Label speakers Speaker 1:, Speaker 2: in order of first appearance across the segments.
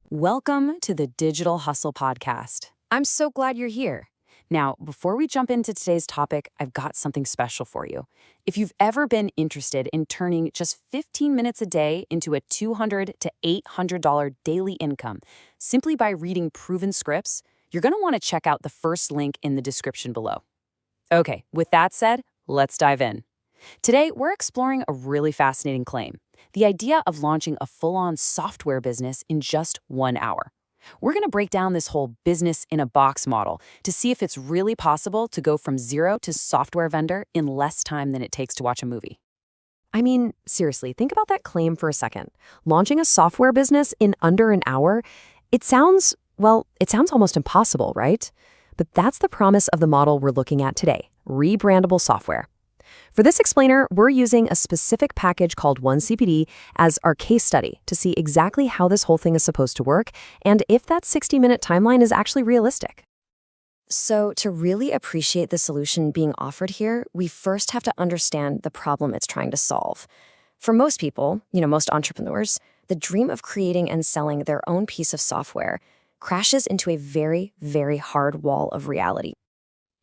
Speaker 1: Welcome to the Digital Hustle Podcast. I'm so glad you're here. Now, before we jump into today's topic, I've got something special for you. If you've ever been interested in turning just 15 minutes a day into a $200 to $800 daily income simply by reading proven scripts, you're going to want to check out the first link in the description below. Okay, with that said, let's dive in. Today, we're exploring a really fascinating claim: the idea of launching a full-on software business in just 1 hour. We're going to break down this whole business-in-a-box model to see if it's really possible to go from zero to software vendor in less time than it takes to watch a movie.
Speaker 2: I mean, seriously, think about that claim for a second. Launching a software business in under an hour, it sounds almost impossible, right? But that's the promise of the model we're looking at today: rebrandable software. For this explainer, we're using a specific package called OneCPD as our case study to see exactly how this whole thing is supposed to work and if that 60-minute timeline is actually realistic.
Speaker 3: So to really appreciate the solution being offered here, we first have to understand the problem it's trying to solve. For most people, most entrepreneurs, the dream of creating and selling their own piece of software crashes into a very, very hard wall of reality.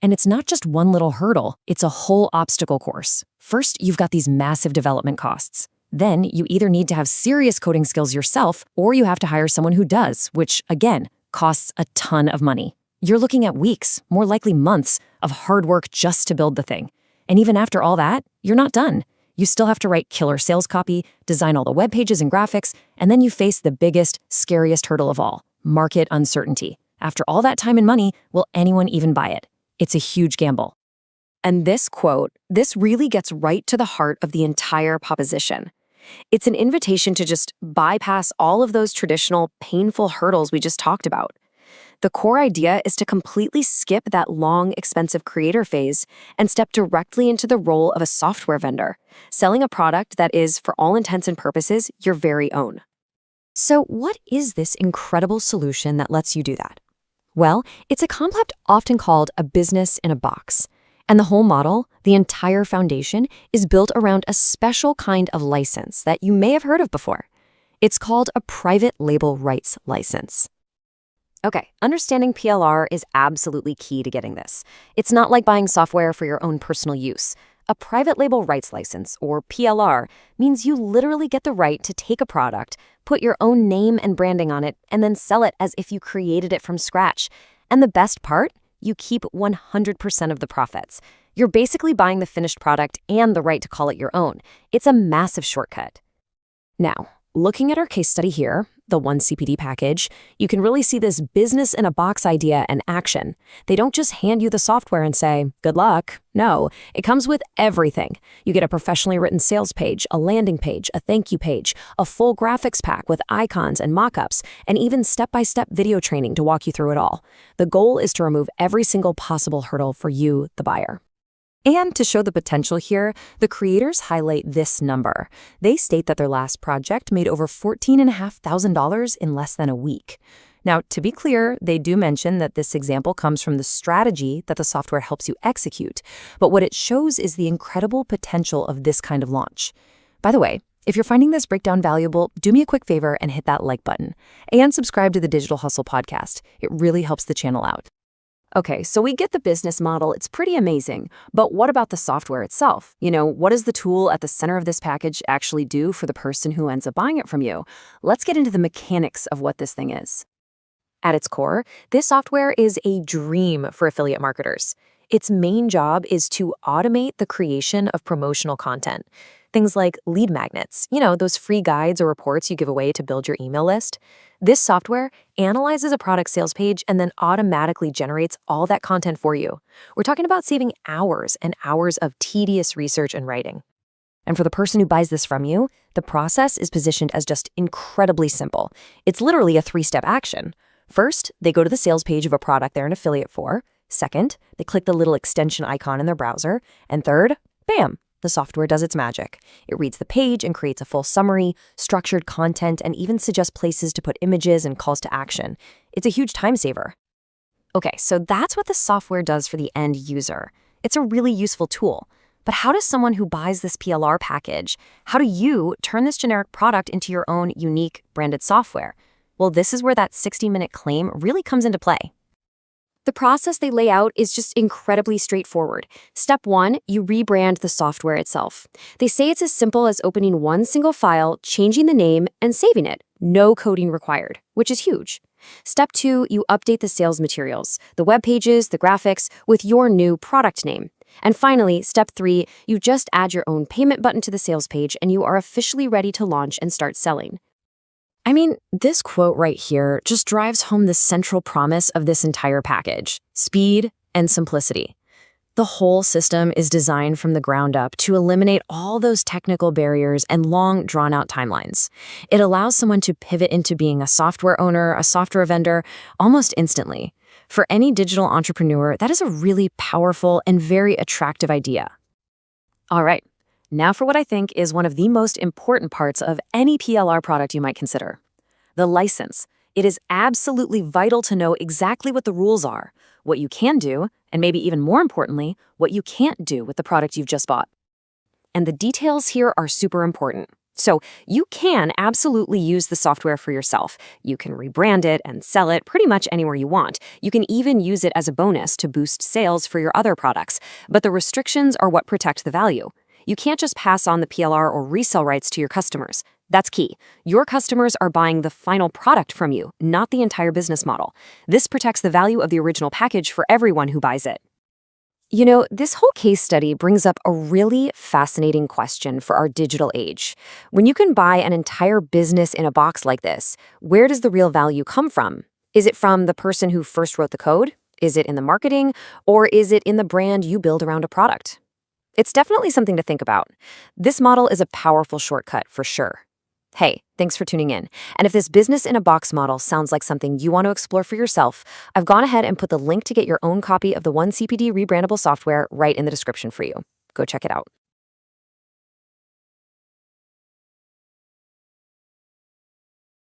Speaker 2: And it's not just one little hurdle, it's a whole obstacle course. First, you've got these massive development costs. Then you either need to have serious coding skills yourself, or you have to hire someone who does, which, again, costs a ton of money. You're looking at weeks, more likely months, of hard work just to build the thing. And even after all that, you're not done. You still have to write killer sales copy, design all the web pages and graphics, and then you face the biggest, scariest hurdle of all: market uncertainty. After all that time and money, will anyone even buy it? It's a huge gamble.
Speaker 3: And this quote, this really gets right to the heart of the entire proposition. It's an invitation to just bypass all of those traditional, painful hurdles we just talked about. The core idea is to completely skip that long, expensive creator phase and step directly into the role of a software vendor, selling a product that is, for all intents and purposes, your very own.
Speaker 2: So what is this incredible solution that lets you do that? Well, it's a concept often called a business in a box. And the whole model, the entire foundation, is built around a special kind of license that you may have heard of before. It's called a private label rights license.
Speaker 3: Okay, understanding PLR is absolutely key to getting this. It's not like buying software for your own personal use. A private label rights license, or PLR, means you literally get the right to take a product, put your own name and branding on it, and then sell it as if you created it from scratch. And the best part? You keep 100% of the profits. You're basically buying the finished product and the right to call it your own. It's a massive shortcut. Now, looking at our case study here, the OneCPD package, you can really see this business-in-a-box idea in action. They don't just hand you the software and say, good luck. No, it comes with everything. You get a professionally written sales page, a landing page, a thank you page, a full graphics pack with icons and mock-ups, and even step-by-step video training to walk you through it all. The goal is to remove every single possible hurdle for you, the buyer. And to show the potential here, the creators highlight this number. They state that their last project made over $14,500 in less than a week. Now, to be clear, they do mention that this example comes from the strategy that the software helps you execute, but what it shows is the incredible potential of this kind of launch. By the way, if you're finding this breakdown valuable, do me a quick favor and hit that like button. And subscribe to the Digital Hustle podcast. It really helps the channel out. Okay, so we get the business model, it's pretty amazing, but what about the software itself? What does the tool at the center of this package actually do for the person who ends up buying it from you? Let's get into the mechanics of what this thing is. At its core, this software is a dream for affiliate marketers. Its main job is to automate the creation of promotional content. Things like lead magnets, those free guides or reports you give away to build your email list. This software analyzes a product sales page and then automatically generates all that content for you. We're talking about saving hours and hours of tedious research and writing. And for the person who buys this from you, the process is positioned as just incredibly simple. It's literally a 3-step action. First, they go to the sales page of a product they're an affiliate for. Second, they click the little extension icon in their browser. And third, bam! The software does its magic. It reads the page and creates a full summary, structured content, and even suggests places to put images and calls to action. It's a huge time saver. Okay, so that's what the software does for the end user. It's a really useful tool. But how does someone who buys this PLR package, how do you turn this generic product into your own unique branded software? Well, this is where that 60-minute claim really comes into play.
Speaker 2: The process they lay out is just incredibly straightforward. Step 1, you rebrand the software itself. They say it's as simple as opening one single file, changing the name, and saving it. No coding required, which is huge. Step 2, you update the sales materials, the web pages, the graphics, with your new product name. And finally, step 3, you just add your own payment button to the sales page and you are officially ready to launch and start selling. I mean, this quote right here just drives home the central promise of this entire package: speed and simplicity. The whole system is designed from the ground up to eliminate all those technical barriers and long, drawn-out timelines. It allows someone to pivot into being a software owner, a software vendor, almost instantly. For any digital entrepreneur, that is a really powerful and very attractive idea. All right. Now for what I think is one of the most important parts of any PLR product you might consider: the license. It is absolutely vital to know exactly what the rules are, what you can do, and maybe even more importantly, what you can't do with the product you've just bought. And the details here are super important. So you can absolutely use the software for yourself. You can rebrand it and sell it pretty much anywhere you want. You can even use it as a bonus to boost sales for your other products. But the restrictions are what protect the value. You can't just pass on the PLR or resell rights to your customers. That's key. Your customers are buying the final product from you, not the entire business model. This protects the value of the original package for everyone who buys it. You know, this whole case study brings up a really fascinating question for our digital age. When you can buy an entire business in a box like this, where does the real value come from? Is it from the person who first wrote the code? Is it in the marketing? Or is it in the brand you build around a product? It's definitely something to think about. This model is a powerful shortcut for sure. Hey, thanks for tuning in. And if this business in a box model sounds like something you want to explore for yourself, I've gone ahead and put the link to get your own copy of the OneCPD Rebrandable Software right in the description for you. Go check it out.